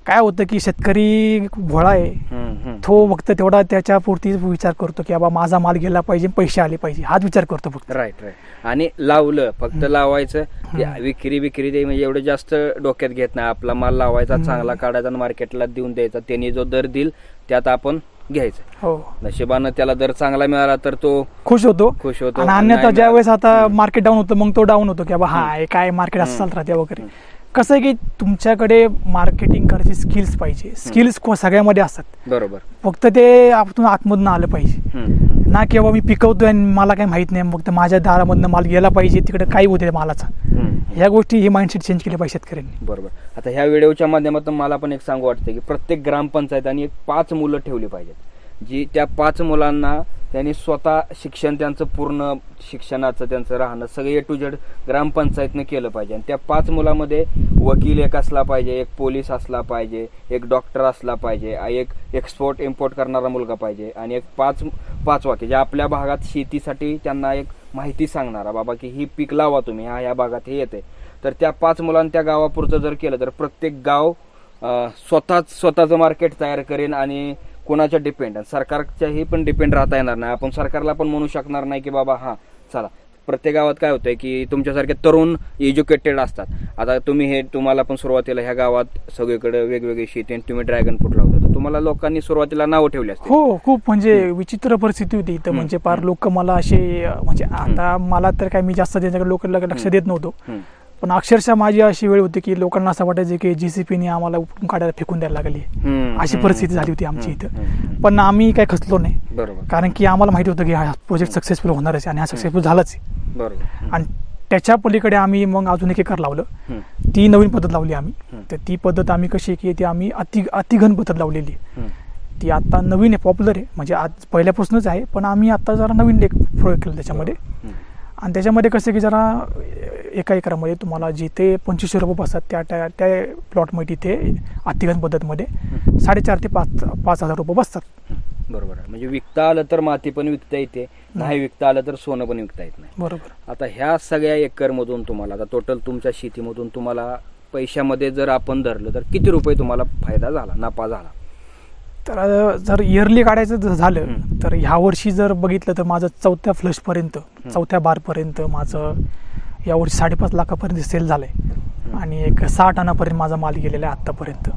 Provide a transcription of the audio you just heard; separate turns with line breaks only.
काय होतं की शेतकरी भोळा आहे, तो फक्त तेवढा त्याच्यापुरती विचार करतो की बाबा माझा माल गेला पाहिजे, पैसे आले पाहिजे, हाच विचार करतो फक्त.
राईट. आणि लावलं फक्त लावायचं, विक्री ते म्हणजे एवढं जास्त डोक्यात घेत नाही. आपला माल लावायचा, चांगला काढायचा आणि मार्केटला देऊन द्यायचा. त्यांनी जो दर देईल त्यात आपण घ्यायचं.
हो,
नशिबानं त्याला दर चांगला मिळाला तर तो
खुश होतो.
आणि
अन्यथा ज्या वेळेस आता मार्केट डाऊन होतं मग तो डाऊन होतो की बाबा हा काय मार्केट असं चालत राहते वगैरे. कसं आहे की तुमच्याकडे मार्केटिंग करायची स्किल्स पाहिजे. स्किल्स सगळ्यामध्ये असतात,
बरोबर.
फक्त ते आपण आतमधून आलं पाहिजे ना की बाबा मी पिकवतोय आणि मला काही माहित नाही, फक्त माझ्या दारामधनं माल गेला पाहिजे, तिकडे काही होते मालाचा. ह्या गोष्टी ही माइंडसेट चेंज केले पाहिजे शेतकऱ्यांनी.
बरोबर. आता ह्या व्हिडिओच्या माध्यमातून मला पण एक सांगू वाटतं की प्रत्येक ग्रामपंचायतांनी एक 5 मुलं ठेवली पाहिजेत, जी त्या 5 मुलांना त्यांनी स्वतः शिक्षण, त्यांचं पूर्ण शिक्षणाचं त्यांचं राहणं सगळं A to Z ग्रामपंचायतनं केलं पाहिजे. आणि त्या 5 मुलामध्ये वकील एक असला पाहिजे, एक पोलीस असला पाहिजे, एक डॉक्टर असला पाहिजे, एक एक्सपोर्ट इम्पोर्ट करणारा मुलगा पाहिजे आणि एक पाचवा की जे आपल्या भागात शेतीसाठी त्यांना एक माहिती सांगणारा, बाबा की ही पीक लावा तुम्ही, ह्या भागात हे येते. तर त्या 5 मुलांनी त्या गावापुरतं जर केलं तर प्रत्येक गाव स्वतःचं मार्केट तयार करेन आणि कोणाच्या डिपेंड, सरकारच्याही पण डिपेंड राहता येणार नाही. आपण सरकारला पण म्हणू शकणार नाही की बाबा हा चला. प्रत्येक गावात काय होतंय की तुमच्यासारखे तरुण एज्युकेटेड असतात. आता तुम्हाला पण सुरुवातीला ह्या गावात सगळीकडे वेगवेगळी शेती आणि तुम्ही ड्रॅगन फ्रूट लावता, तर तुम्हाला लोकांनी सुरुवातीला नावं ठेवली असते.
हो, खूप म्हणजे विचित्र परिस्थिती होती इथं. म्हणजे फार लोक मला असे, म्हणजे आता मला तर काय, मी जास्त त्यांच्याकडे लोक लक्ष देत नव्हतो, पण अक्षरशः माझी अशी वेळ होती की लोकांना असं वाटायचं की JCPने आम्हाला उपटून काढायला फेकून द्यायला लागली, अशी परिस्थिती झाली होती आमची इथं. पण आम्ही काय खचलो नाही, कारण की आम्हाला माहिती होतं की हा प्रोजेक्ट सक्सेसफुल होणारच आणि हा सक्सेसफुल झालाच आहे. आणि त्याच्या पलीकडे आम्ही मग अजून एक एकर लावलं. ती नवीन पद्धत लावली आम्ही. तर ती पद्धत आम्ही कशी की ती आम्ही अतिघन पद्धत लावलेली. ती आता नवीन आहे, पॉप्युलर आहे, म्हणजे आज पहिल्यापासूनच आहे, पण आम्ही आता जरा नवीन एक प्रयोग केला त्याच्यामध्ये. आणि त्याच्यामध्ये कसं की जरा एका एकरामध्ये तुम्हाला जिथे 2500 रुपये बसतात त्या प्लॉटमध्ये तिथे अतिघन पद्धतमध्ये 4,500 ते 5,000 रुपये बसतात.
बरोबर आहे. म्हणजे विकता आलं तर माती पण विकता येते, नाही विकता आलं तर सोनं पण विकता येत नाही.
बरोबर.
आता ह्या सगळ्या एकरमधून तुम्हाला, आता टोटल तुमच्या शेतीमधून तुम्हाला पैशामध्ये जर आपण धरलं तर किती रुपये तुम्हाला फायदा झाला, नफा झाला?
तर जर इयरली काढायचं झालं तर ह्या वर्षी जर बघितलं तर माझं 4थ्या फ्लशपर्यंत, 4थ्या बारपर्यंत माझं यावर्षी 5.5 लाखापर्यंत सेल झालंय आणि एक 6 टनापर्यंत माझा माल गेलेला आहे आतापर्यंत.